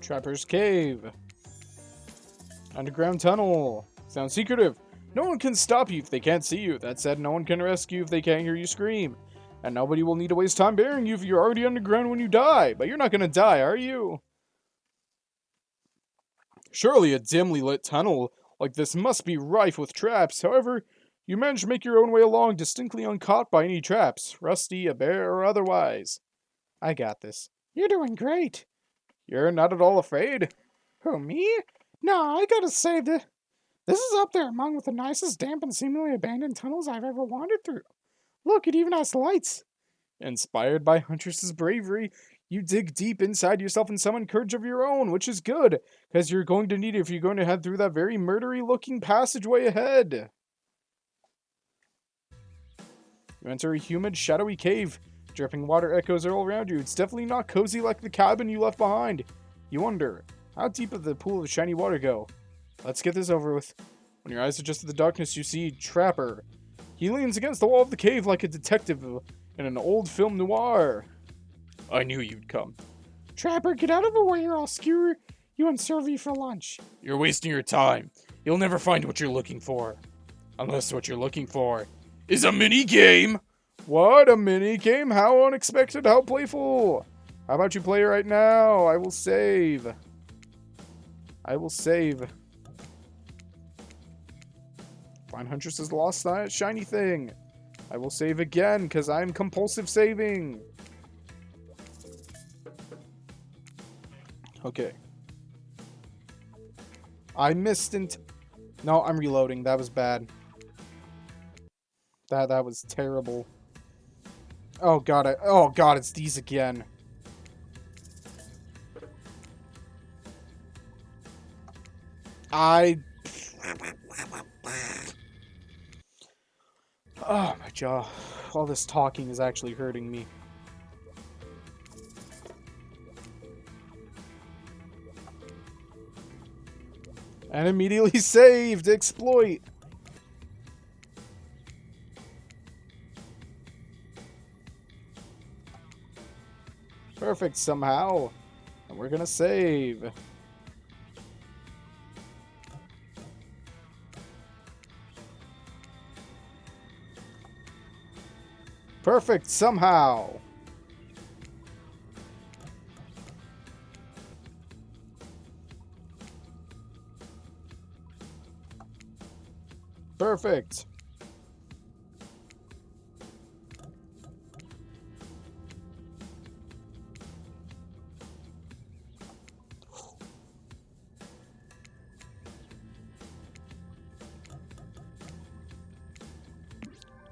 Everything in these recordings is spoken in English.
Trapper's Cave. Underground tunnel. Sounds secretive. No one can stop you if they can't see you. That said, no one can rescue you if they can't hear you scream. And nobody will need to waste time burying you if you're already underground when you die. But you're not gonna die, are you? Surely a dimly lit tunnel like this must be rife with traps. However, you manage to make your own way along, distinctly uncaught by any traps, rusty, a bear, or otherwise. I got this. You're doing great. You're not at all afraid? Who, me? No, I gotta say that this is up there among with the nicest, damp, and seemingly abandoned tunnels I've ever wandered through. Look, it even has lights. Inspired by Huntress's bravery, you dig deep inside yourself and summon courage of your own, which is good, because you're going to need it if you're going to head through that very murdery-looking passageway ahead. You enter a humid, shadowy cave. Dripping water echoes all around you. It's definitely not cozy like the cabin you left behind. You wonder, how deep did the pool of shiny water go? Let's get this over with. When your eyes adjust to the darkness, you see Trapper. He leans against the wall of the cave like a detective in an old film noir. I knew you'd come. Trapper, get out of the way or I'll skewer you and serve you for lunch. You're wasting your time. You'll never find what you're looking for. Unless what you're looking for is a mini-game. What? A mini-game? How unexpected, how playful. How about you play right now? I will save. Find Huntress's lost shiny thing. I will save again, because I'm compulsive saving. Okay. I missed No, I'm reloading. That was bad. That was terrible. Oh god, it's these again. Oh my jaw. All this talking is actually hurting me. And immediately saved! Exploit! Perfect somehow. And we're gonna save. Perfect somehow. Perfect.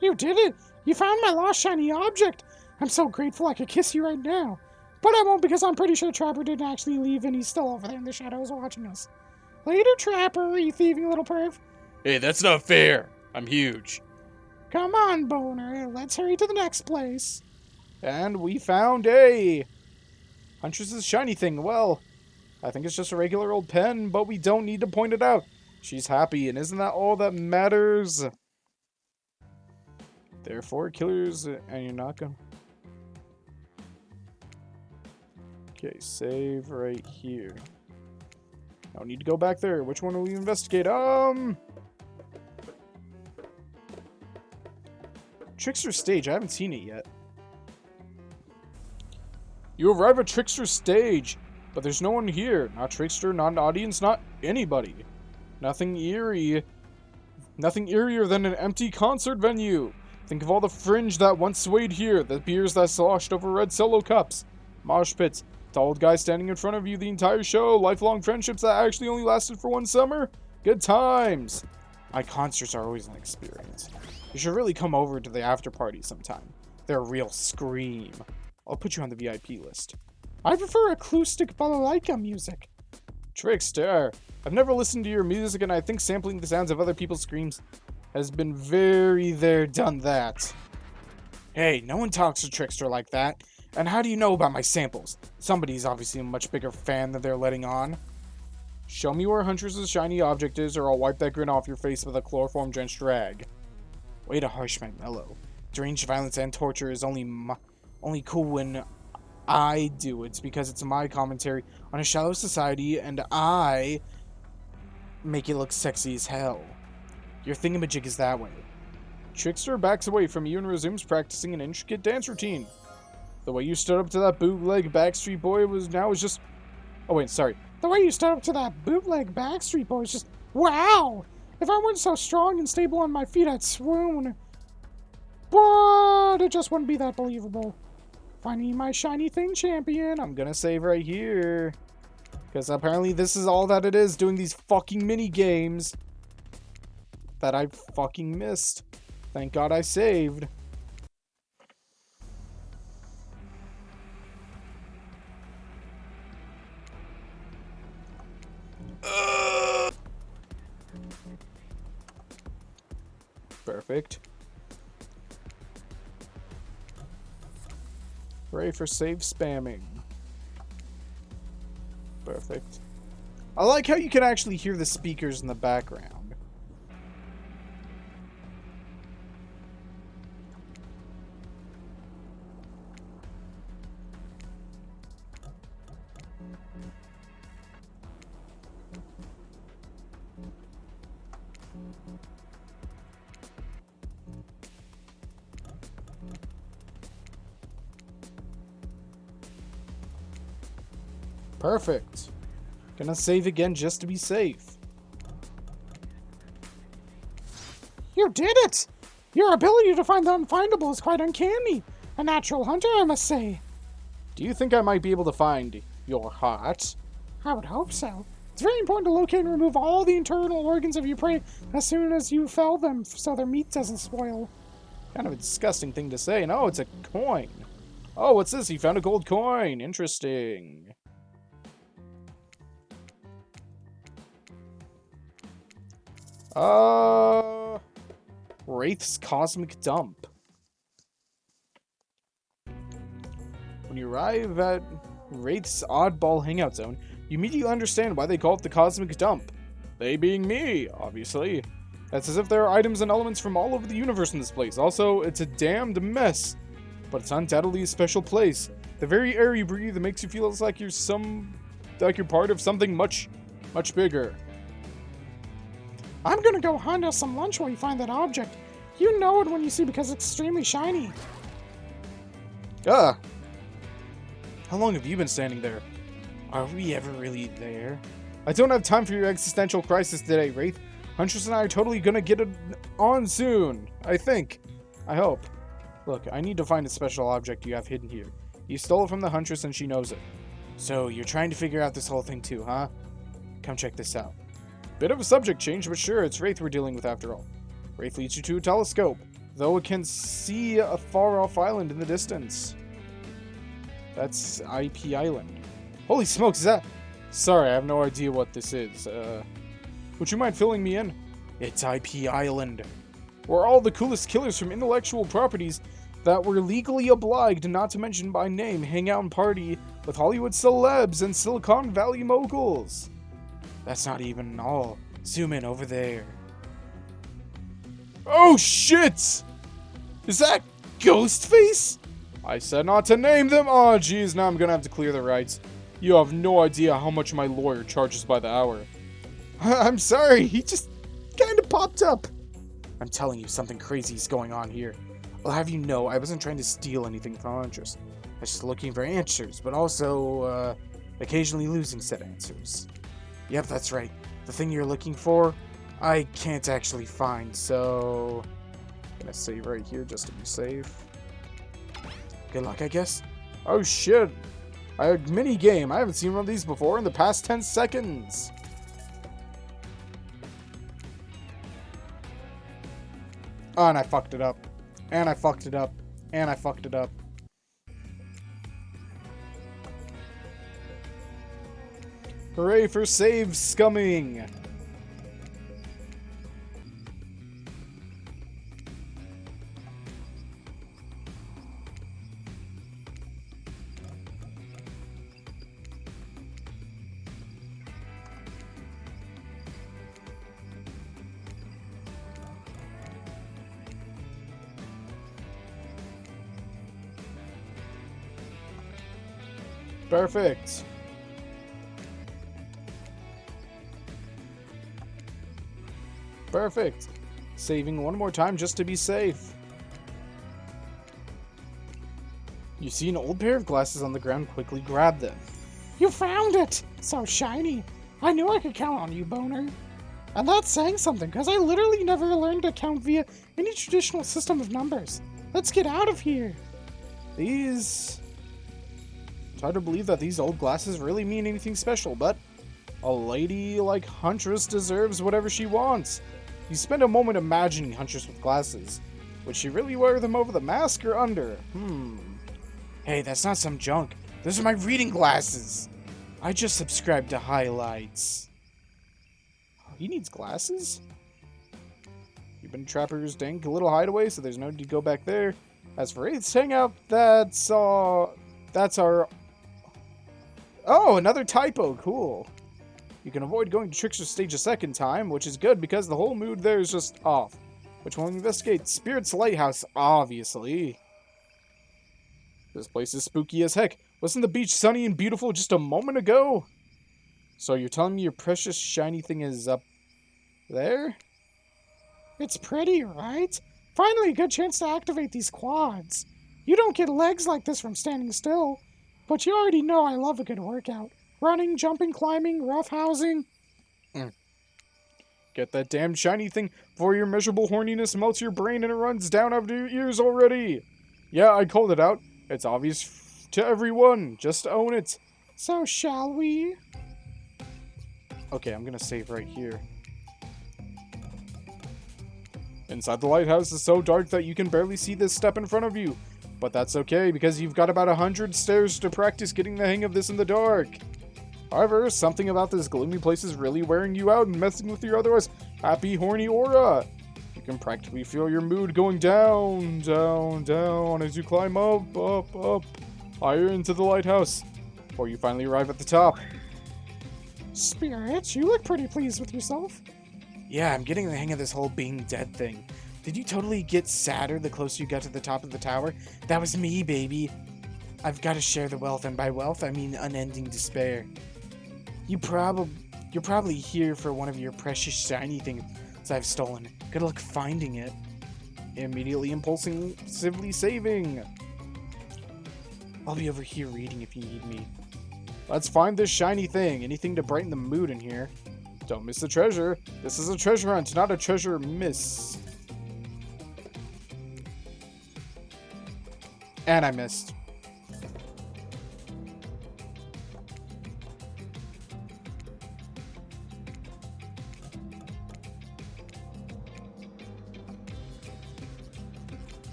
You did it! You found my lost shiny object! I'm so grateful I could kiss you right now. But I won't because I'm pretty sure Trapper didn't actually leave and he's still over there in the shadows watching us. Later, Trapper, you thieving little perv. Hey, that's not fair. I'm huge. Come on, Boner. Let's hurry to the next place. And we found a Huntress's shiny thing. Well, I think it's just a regular old pen, but we don't need to point it out. She's happy, and isn't that all that matters? Therefore, killers, and you're not gonna... Okay, save right here. I don't need to go back there. Which one will we investigate? Trickster Stage. I haven't seen it yet. You arrive at Trickster Stage, but there's no one here. Not Trickster, not an audience, not anybody. Nothing eerie. Nothing eerier than an empty concert venue. Think of all the fringe that once swayed here, the beers that sloshed over red solo cups, mosh pits, the old guy standing in front of you the entire show, lifelong friendships that actually only lasted for one summer. Good times. My concerts are always an experience. You should really come over to the after party sometime. They're a real scream. I'll put you on the VIP list. I prefer acoustic balalaika music. Trickster, I've never listened to your music and I think sampling the sounds of other people's screams has been very there, done that. Hey, no one talks to Trickster like that. And how do you know about my samples? Somebody's obviously a much bigger fan than they're letting on. Show me where Huntress's shiny object is or I'll wipe that grin off your face with a chloroform-drenched rag. Way to harsh my mellow. Deranged violence and torture is only cool when I do. It's because it's my commentary on a shallow society, and I make it look sexy as hell. Your thingamajig is that way. Trickster backs away from you and resumes practicing an intricate dance routine. The way you stood up to that bootleg Backstreet Boy was just... Oh, wait, sorry. The way you stood up to that bootleg Backstreet Boy was just... Wow! If I weren't so strong and stable on my feet, I'd swoon. But it just wouldn't be that believable. Finding my shiny thing champion. I'm gonna save right here. Because apparently this is all that it is, doing these fucking mini games that I fucking missed. Thank God I saved. Perfect. Hooray for save spamming. Perfect. I like how you can actually hear the speakers in the background. Perfect. Gonna save again just to be safe. You did it! Your ability to find the unfindable is quite uncanny. A natural hunter, I must say. Do you think I might be able to find your heart? I would hope so. It's very important to locate and remove all the internal organs of your prey as soon as you fell them so their meat doesn't spoil. Kind of a disgusting thing to say. No, it's a coin. Oh, what's this? You found a gold coin. Interesting. Wraith's Cosmic Dump. When you arrive at Wraith's Oddball Hangout Zone, you immediately understand why they call it the Cosmic Dump. They being me, obviously. That's as if there are items and elements from all over the universe in this place. Also, it's a damned mess. But it's undoubtedly a special place. The very air you breathe makes you feel like you're part of something much, much bigger. I'm gonna go hunt us some lunch while you find that object. You know it when you see because it's extremely shiny. How long have you been standing there? Are we ever really there? I don't have time for your existential crisis today, Wraith. Huntress and I are totally gonna get it on soon. I think. I hope. Look, I need to find a special object you have hidden here. You stole it from the Huntress and she knows it. So, you're trying to figure out this whole thing too, huh? Come check this out. Bit of a subject change, but sure, it's Wraith we're dealing with after all. Wraith leads you to a telescope, though it can see a far-off island in the distance. That's IP Island. Holy smokes, is that... Sorry, I have no idea what this is. Would you mind filling me in? It's IP Island, where all the coolest killers from intellectual properties that were legally obliged, not to mention by name, hang out and party with Hollywood celebs and Silicon Valley moguls. That's not even all. Zoom in over there. Oh shit! Is that Ghostface? I said not to name them. Oh jeez, now I'm gonna have to clear the rights. You have no idea how much my lawyer charges by the hour. I'm sorry, he just kinda popped up. I'm telling you, something crazy is going on here. I'll have you know, I wasn't trying to steal anything from Huntress. I was just looking for answers, but also, occasionally losing said answers. Yep, that's right. The thing you're looking for, I can't actually find, so... I'm gonna save right here just to be safe. Good luck, I guess. Oh shit! A mini game. I haven't seen one of these before in the past 10 seconds. Oh, and I fucked it up. And I fucked it up. And I fucked it up. Hooray for save scumming! Perfect. Perfect. Saving one more time just to be safe. You see an old pair of glasses on the ground, quickly grab them. You found it! So shiny. I knew I could count on you, Boner. And that's saying something, because I literally never learned to count via any traditional system of numbers. Let's get out of here. It's hard to believe that these old glasses really mean anything special, but a lady like Huntress deserves whatever she wants. You spend a moment imagining Huntress with glasses. Would she really wear them over the mask or under? Hey, that's not some junk. Those are my reading glasses. I just subscribed to highlights. Oh, he needs glasses? You've been Trapper's dank little hideaway, so there's no need to go back there. As for 8th's hangout, that's our... Oh, another typo. Cool. You can avoid going to Trickster Stage a second time, which is good because the whole mood there is just off. Which will investigate Spirit's Lighthouse, obviously. This place is spooky as heck. Wasn't the beach sunny and beautiful just a moment ago? So you're telling me your precious shiny thing is up there? It's pretty, right? Finally a good chance to activate these quads. You don't get legs like this from standing still. But you already know I love a good workout. Running, jumping, climbing, roughhousing. Get that damn shiny thing before your miserable horniness melts your brain and it runs down out of your ears already. Yeah, I called it out. It's obvious to everyone. Just own it. So shall we? Okay, I'm gonna save right here. Inside the lighthouse is so dark that you can barely see this step in front of you. But that's okay, because you've got about 100 stairs to practice getting the hang of this in the dark. However, something about this gloomy place is really wearing you out and messing with your otherwise happy, horny aura. You can practically feel your mood going down, down, down as you climb up, up, up, higher into the lighthouse, before you finally arrive at the top. Spirit, you look pretty pleased with yourself. Yeah, I'm getting the hang of this whole being dead thing. Did you totally get sadder the closer you got to the top of the tower? That was me, baby. I've got to share the wealth, and by wealth, I mean unending despair. You're probably here for one of your precious shiny things I've stolen. Good luck finding it. Immediately impulsively saving. I'll be over here reading if you need me. Let's find this shiny thing. Anything to brighten the mood in here. Don't miss the treasure. This is a treasure hunt, not a treasure miss. And I missed.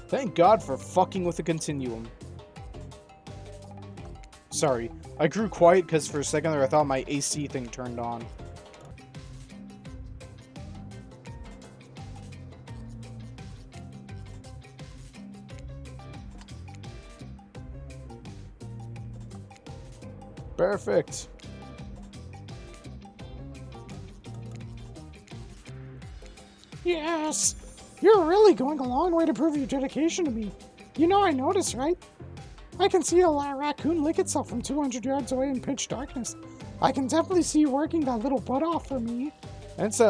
Thank God for fucking with the continuum. Sorry, I grew quiet because for a second there I thought my AC thing turned on. Perfect. Yes! You're really going a long way to prove your dedication to me. You know I noticed, right? I can see a raccoon lick itself from 200 yards away in pitch darkness. I can definitely see you working that little butt off for me. It's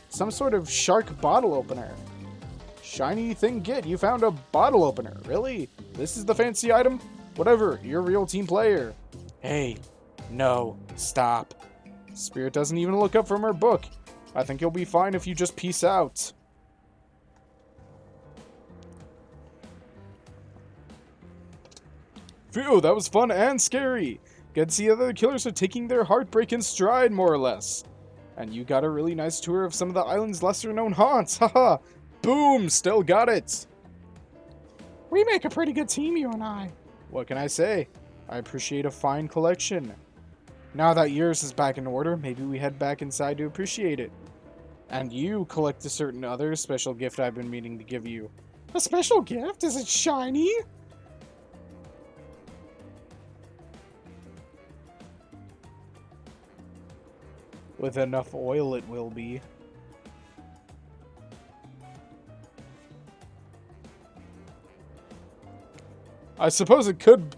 some sort of shark bottle opener. Shiny thing get, you found a bottle opener. Really? This is the fancy item? Whatever, you're a real team player. Hey, no, stop. Spirit doesn't even look up from her book. I think you'll be fine if you just peace out. Phew, that was fun and scary. Good to see that the killers are taking their heartbreak in stride, more or less. And you got a really nice tour of some of the island's lesser-known haunts. Haha, boom, still got it. We make a pretty good team, you and I. What can I say? I appreciate a fine collection. Now that yours is back in order, maybe we head back inside to appreciate it. And you collect a certain other special gift I've been meaning to give you. A special gift? Is it shiny? With enough oil, it will be. I suppose it could...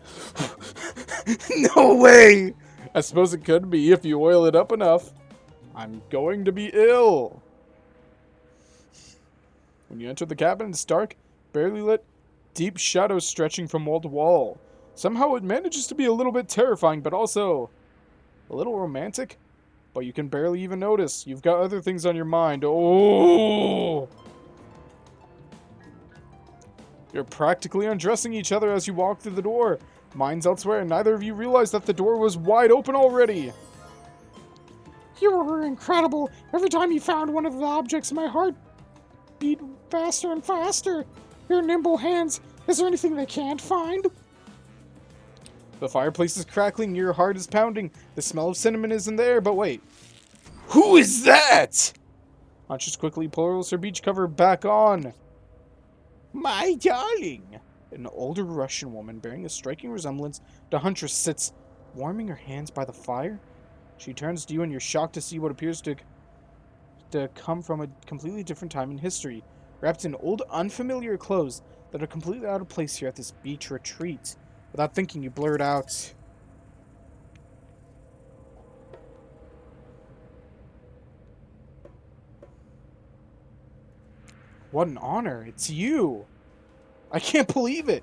No way! I suppose it could be if you oil it up enough. I'm going to be ill. When you enter the cabin, it's dark, barely lit, deep shadows stretching from wall to wall. Somehow it manages to be a little bit terrifying, but also a little romantic. But you can barely even notice. You've got other things on your mind. Oh! You're practically undressing each other as you walk through the door. Mind's elsewhere, and neither of you realize that the door was wide open already. You were incredible. Every time you found one of the objects, my heart beat faster and faster. Your nimble hands. Is there anything they can't find? The fireplace is crackling, your heart is pounding. The smell of cinnamon is in the air, but wait. Who is that? Huntress quickly pulls her beach cover back on. My darling. An older Russian woman bearing a striking resemblance to Huntress sits, warming her hands by the fire. She turns to you and you're shocked to see what appears to come from a completely different time in history, wrapped in old, unfamiliar clothes that are completely out of place here at this beach retreat. Without thinking, you blurt out, "What an honor! It's you! I can't believe it!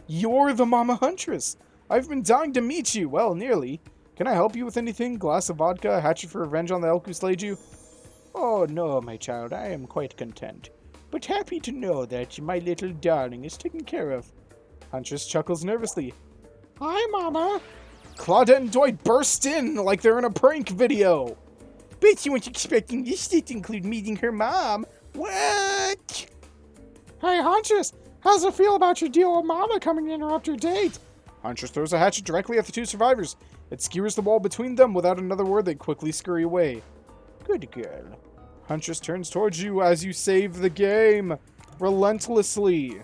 You're the Mama Huntress! I've been dying to meet you! Well, nearly. Can I help you with anything? Glass of vodka? A hatchet for revenge on the elk who slayed you?" "Oh, no, my child. I am quite content. But happy to know that my little darling is taken care of." Huntress chuckles nervously. Hi, Mama. Claudette and Dwight burst in like they're in a prank video. Bet you weren't expecting this to include meeting her mom. What? Hey, Huntress. How's it feel about your deal with Mama coming to interrupt your date? Huntress throws a hatchet directly at the two survivors. It skewers the wall between them. Without another word, they quickly scurry away. Good girl. Huntress turns towards you as you save the game. Relentlessly.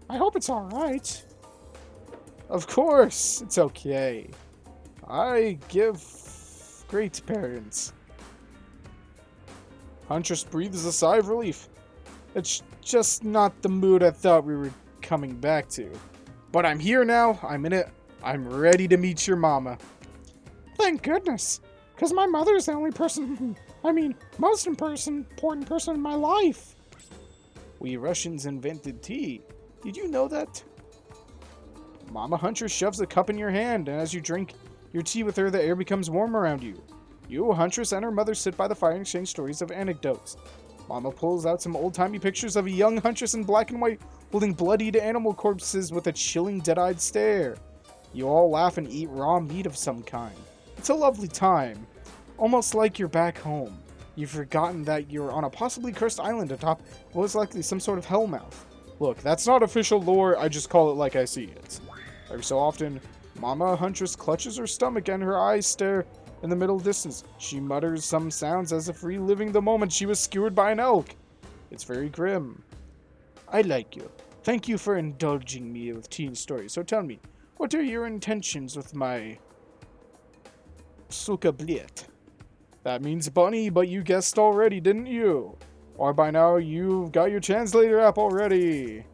I hope it's alright. Of course, it's okay. I give great parents. Huntress breathes a sigh of relief. It's just not the mood I thought we were coming back to. But I'm here now, I'm in it, I'm ready to meet your mama. Thank goodness. Because my mother's the only person, most important person in my life. We Russians invented tea. Did you know that? Mama Huntress shoves a cup in your hand, and as you drink your tea with her, the air becomes warm around you. You, Huntress, and her mother sit by the fire and exchange stories of anecdotes. Mama pulls out some old-timey pictures of a young Huntress in black and white, holding bloodied animal corpses with a chilling, dead-eyed stare. You all laugh and eat raw meat of some kind. It's a lovely time. Almost like you're back home. You've forgotten that you're on a possibly cursed island atop what was likely some sort of hellmouth. Look, that's not official lore, I just call it like I see it. Every so often, Mama Huntress clutches her stomach and her eyes stare in the middle distance. She mutters some sounds as if reliving the moment she was skewered by an elk. It's very grim. I like you. Thank you for indulging me with teen stories. So tell me, what are your intentions with my suka bliet? That means bunny, but you guessed already, didn't you? Or by now, you've got your translator app already.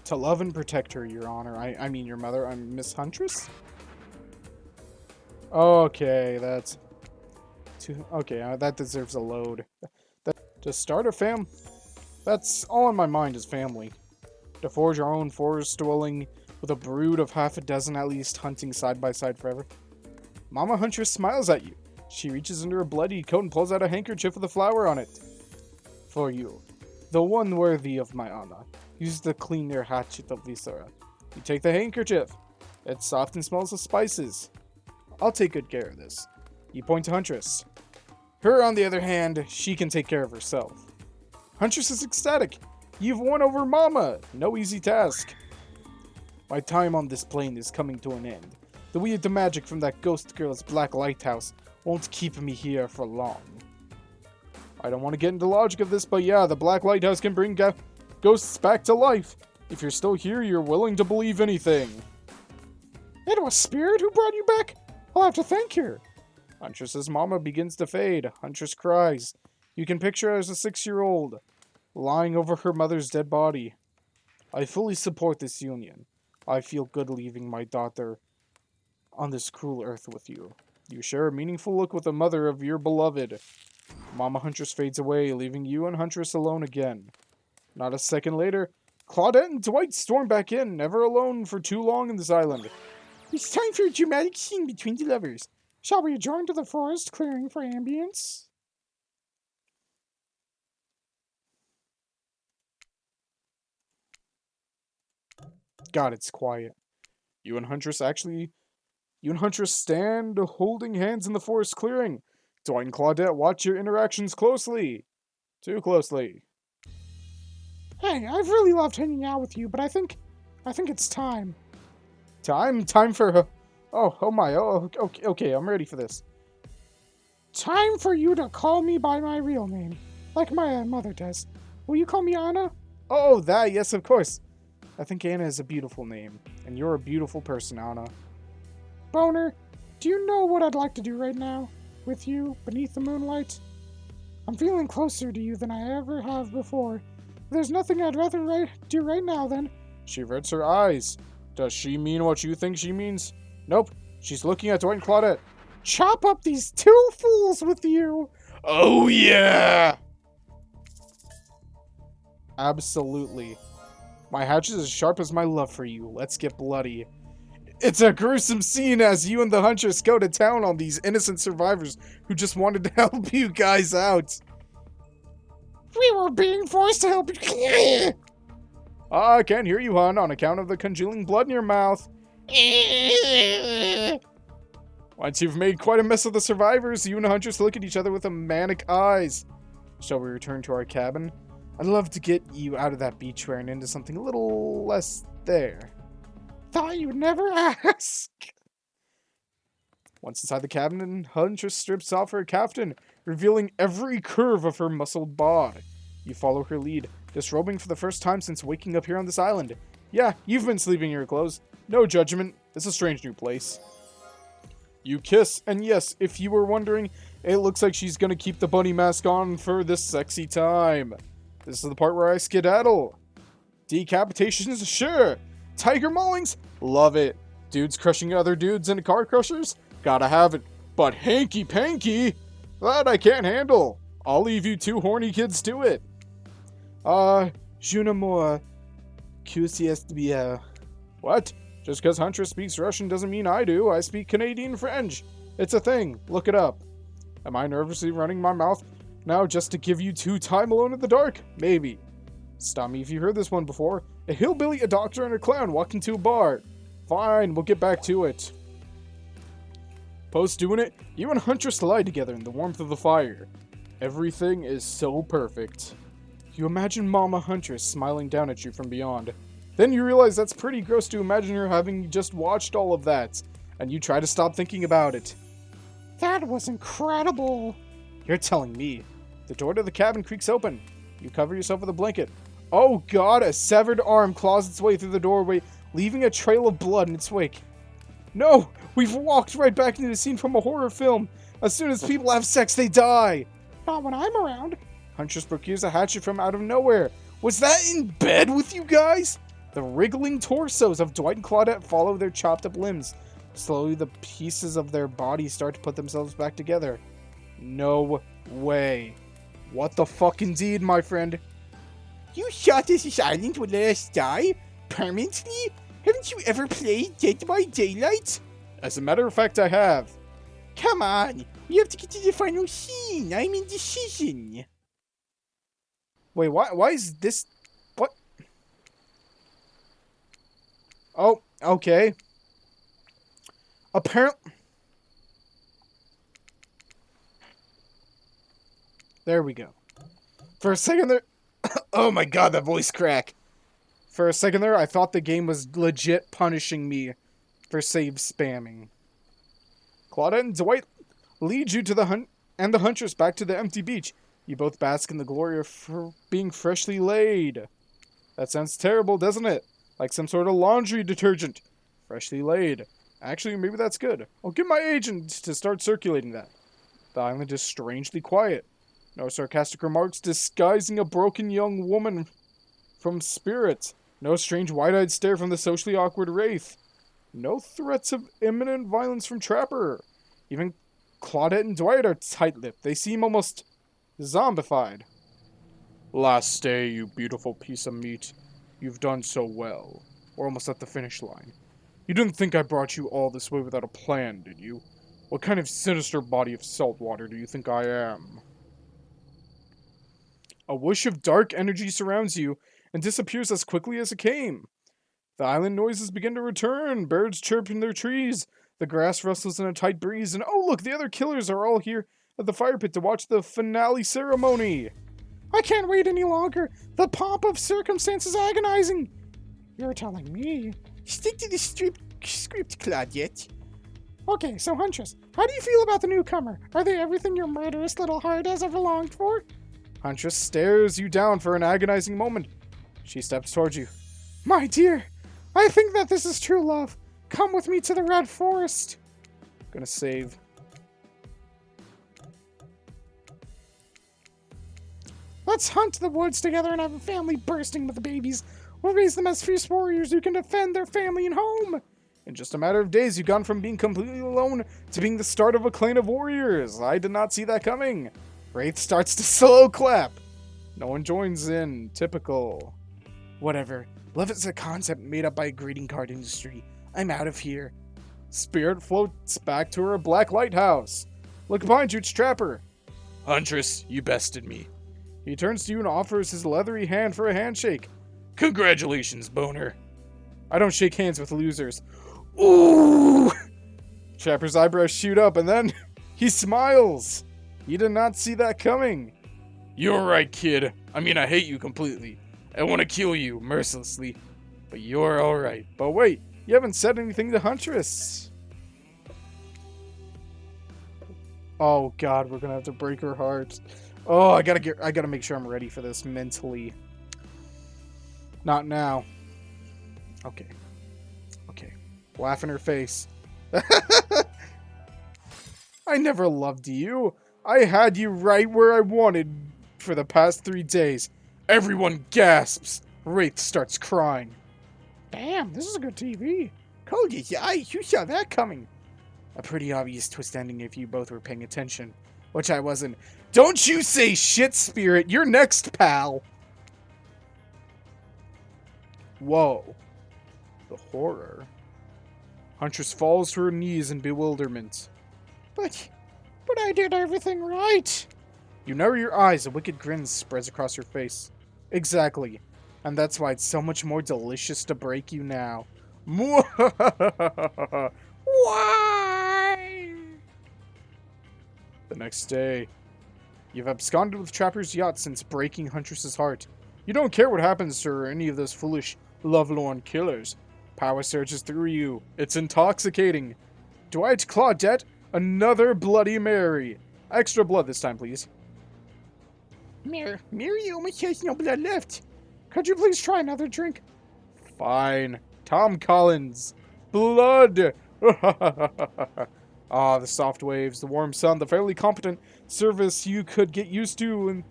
To love and protect her, Your Honor. I mean, your mother. I'm Miss Huntress? Okay, that's... Okay, that deserves a load. To start a that's all in my mind is family. To forge our own forest dwelling with a brood of half a dozen at least hunting side by side forever. Mama Huntress smiles at you. She reaches into her bloody coat and pulls out a handkerchief with a flower on it. For you. The one worthy of my honor. Use the cleaner hatchet of Viscera. You take the handkerchief. It soft and smells of spices. I'll take good care of this. You point to Huntress. Her, on the other hand, she can take care of herself. Huntress is ecstatic. You've won over Mama. No easy task. My time on this plane is coming to an end. The weird magic from that ghost girl's black lighthouse won't keep me here for long. I don't want to get into the logic of this, but yeah, the black lighthouse can bring ghosts back to life. If you're still here, you're willing to believe anything. It was Spirit who brought you back? I'll have to thank her. Huntress's mama begins to fade. Huntress cries. You can picture her as a 6-year-old, lying over her mother's dead body. I fully support this union. I feel good leaving my daughter on this cruel earth with you. You share a meaningful look with the mother of your beloved. Mama Huntress fades away, leaving you and Huntress alone again. Not a second later, Claudette and Dwight storm back in, never alone for too long in this island. It's time for a dramatic scene between the lovers. Shall we adjourn to the forest clearing for ambience? God, it's quiet. You and Huntress stand holding hands in the forest clearing. Dwight and Claudette watch your interactions closely. Too closely. Hey, I've really loved hanging out with you, but I think it's time. Time for... Oh my, okay, I'm ready for this. Time for you to call me by my real name, like my mother does. Will you call me Anna? Oh, that, yes, of course. I think Anna is a beautiful name, and you're a beautiful person, Anna. Boner, do you know what I'd like to do right now? With you, beneath the moonlight? I'm feeling closer to you than I ever have before. There's nothing I'd rather do right now than... She averts her eyes. Does she mean what you think she means? Nope. She's looking at Dwight and Claudette. Chop up these two fools with you! Oh, yeah! Absolutely. My hatchet is as sharp as my love for you. Let's get bloody. It's a gruesome scene as you and the Huntress go to town on these innocent survivors who just wanted to help you guys out. We were being forced to help you. I can't hear you, hon, on account of the congealing blood in your mouth. Once you've made quite a mess of the survivors, you and the Huntress look at each other with manic eyes. Shall we return to our cabin? I'd love to get you out of that beachwear and into something a little less there. Thought you'd never ask. Once inside the cabin, Huntress strips off her kaftan, revealing every curve of her muscled bod. You follow her lead, disrobing for the first time since waking up here on this island. Yeah, you've been sleeping in your clothes. No judgment. It's a strange new place. You kiss, and yes, if you were wondering, it looks like she's gonna keep the bunny mask on for this sexy time. This is the part where I skedaddle. Decapitations, sure. Tiger maulings, love it. Dudes crushing other dudes into car crushers, gotta have it. But hanky-panky, that I can't handle. I'll leave you two horny kids to it. Je ne moi, bien. What? Just because Huntress speaks Russian doesn't mean I do. I speak Canadian French. It's a thing. Look it up. Am I nervously running my mouth now just to give you two time alone in the dark? Maybe. Stop me if you heard this one before. A hillbilly, a doctor, and a clown walk into a bar. Fine, we'll get back to it. Post doing it, you and Huntress lie together in the warmth of the fire. Everything is so perfect. You imagine Mama Huntress smiling down at you from beyond. Then you realize that's pretty gross to imagine her having just watched all of that, and you try to stop thinking about it. That was incredible. You're telling me. The door to the cabin creaks open. You cover yourself with a blanket. Oh god, a severed arm claws its way through the doorway, leaving a trail of blood in its wake. No! We've walked right back into the scene from a horror film. As soon as people have sex, they die. Not when I'm around. Huntress procures a hatchet from out of nowhere. Was that in bed with you guys? The wriggling torsos of Dwight and Claudette follow their chopped up limbs. Slowly, the pieces of their bodies start to put themselves back together. No way. What the fuck indeed, my friend? You thought this island would let us die? Permanently? Haven't you ever played Dead by Daylight? As a matter of fact, I have. Come on, we have to get to the final scene. I'm indecision. Wait, why is this... What? Oh, okay. Apparently... There we go. For a second there... Oh my god, that voice crack. For a second there, I thought the game was legit punishing me for save spamming. Claudette and Dwight lead you to the Huntress back to the empty beach. You both bask in the glory of being freshly laid. That sounds terrible, doesn't it? Like some sort of laundry detergent. Freshly laid. Actually, maybe that's good. I'll get my agent to start circulating that. The island is strangely quiet. No sarcastic remarks disguising a broken young woman from spirit. No strange wide-eyed stare from the socially awkward wraith. No threats of imminent violence from Trapper. Even Claudette and Dwight are tight-lipped. They seem almost zombified. Last day, you beautiful piece of meat. You've done so well. We're almost at the finish line. You didn't think I brought you all this way without a plan, did you? What kind of sinister body of salt water do you think I am? A whoosh of dark energy surrounds you and disappears as quickly as it came. The island noises begin to return. Birds chirp in their trees. The grass rustles in a tight breeze. And oh look, the other killers are all here at the fire pit to watch the finale ceremony. I can't wait any longer. The pomp of circumstance is agonizing. You're telling me. Stick to the script, Claudette. Okay, so Huntress, how do you feel about the newcomer? Are they everything your murderous little heart has ever longed for? Huntress stares you down for an agonizing moment. She steps towards you. My dear, I think that this is true love. Come with me to the Red Forest. Gonna save. Let's hunt the woods together and have a family bursting with the babies. We'll raise them as fierce warriors who can defend their family and home. In just a matter of days, you've gone from being completely alone to being the start of a clan of warriors. I did not see that coming. Wraith starts to slow clap. No one joins in. Typical. Whatever. Love is a concept made up by a greeting card industry. I'm out of here. Spirit floats back to her black lighthouse. Look behind you, it's Trapper. Huntress, you bested me. He turns to you and offers his leathery hand for a handshake. Congratulations, boner. I don't shake hands with losers. Ooh! Trapper's eyebrows shoot up and then he smiles. You did not see that coming. You're right, kid. I mean, I hate you completely. I want to kill you mercilessly. But you're alright. But wait, you haven't said anything to Huntress. Oh god, we're gonna have to break her heart. Oh, I gotta make sure I'm ready for this mentally. Not now. Okay. Okay. Laugh in her face. I never loved you. I had you right where I wanted for the past 3 days. Everyone gasps. Wraith starts crying. Damn, this is a good TV. Cold as ice, you saw that coming. A pretty obvious twist ending if you both were paying attention. Which I wasn't. Don't you say shit, Spirit. You're next, pal. Whoa. The horror. Huntress falls to her knees in bewilderment. But I did everything right. You narrow your eyes, a wicked grin spreads across your face. Exactly. And that's why it's so much more delicious to break you now. Why? The next day, you've absconded with Trapper's yacht since breaking Huntress's heart. You don't care what happens to her or any of those foolish, lovelorn killers. Power surges through you. It's intoxicating. Dwight, Claudette, another Bloody Mary. Extra blood this time, please. Mary almost has no blood left. Could you please try another drink? Fine. Tom Collins. Blood. Ah, the soft waves, the warm sun, the fairly competent service you could get used to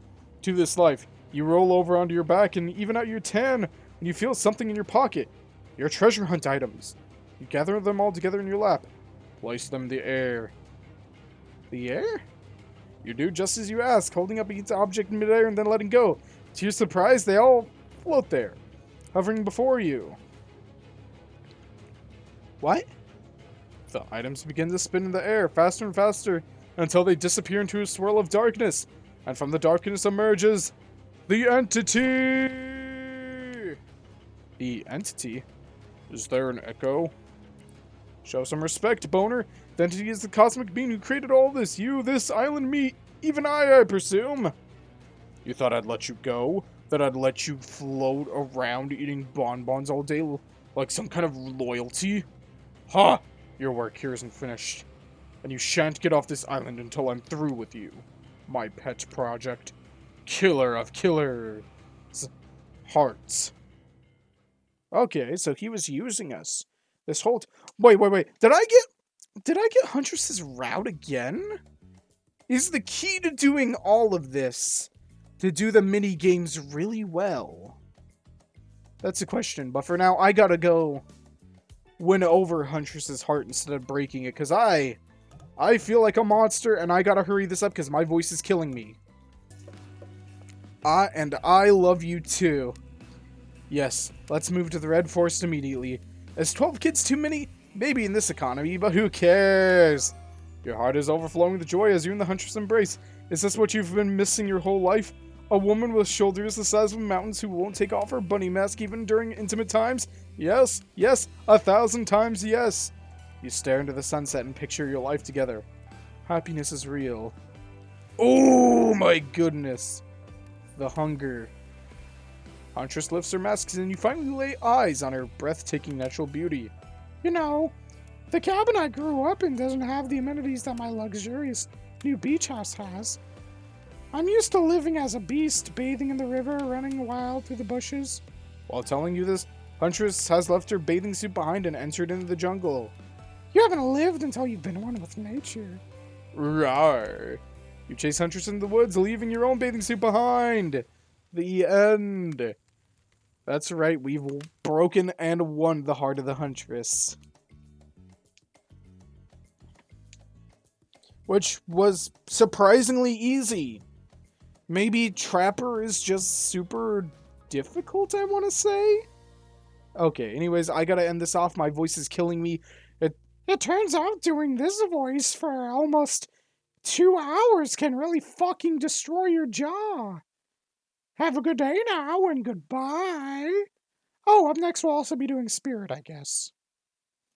this life. You roll over onto your back and even out your tan when you feel something in your pocket. Your treasure hunt items. You gather them all together in your lap. Place them in the air. The air? You do just as you ask, holding up each object in midair and then letting go. To your surprise, they all float there, hovering before you. What? The items begin to spin in the air, faster and faster, until they disappear into a swirl of darkness. And from the darkness emerges the entity! The entity? Is there an echo? Show some respect, Boner. The entity is the cosmic being who created all this. You, this island, me, even I presume. You thought I'd let you go? That I'd let you float around eating bonbons all day like some kind of loyalty? Ha! Your work here isn't finished. And you shan't get off this island until I'm through with you. My pet project. Killer of killers. Hearts. Okay, so he was using us. This whole wait. Did I get Huntress's route again? is the key to doing all of this to do the mini games really well? That's a question, but for now, I gotta go win over Huntress's heart instead of breaking it, because I feel like a monster, and I gotta hurry this up because my voice is killing me. And I love you too. Yes, let's move to the Red Forest immediately. Is 12 kids too many? Maybe in this economy, but who cares? Your heart is overflowing with joy as you and the Huntress embrace. Is this what you've been missing your whole life? A woman with shoulders the size of mountains who won't take off her bunny mask even during intimate times? Yes, yes, 1,000 times yes. You stare into the sunset and picture your life together. Happiness is real. Oh my goodness. The hunger. Huntress lifts her mask and you finally lay eyes on her breathtaking natural beauty. You know, the cabin I grew up in doesn't have the amenities that my luxurious new beach house has. I'm used to living as a beast, bathing in the river, running wild through the bushes. While telling you this, Huntress has left her bathing suit behind and entered into the jungle. You haven't lived until you've been one with nature. Rawr. You chase Huntress into the woods, leaving your own bathing suit behind. The end. That's right, we've broken and won the heart of the Huntress. Which was surprisingly easy. Maybe Trapper is just super difficult, I want to say? Okay, anyways, I gotta end this off. My voice is killing me. It turns out doing this voice for almost 2 hours can really fucking destroy your jaw. Have a good day now and goodbye. Oh, up next we'll also be doing Spirit, I guess.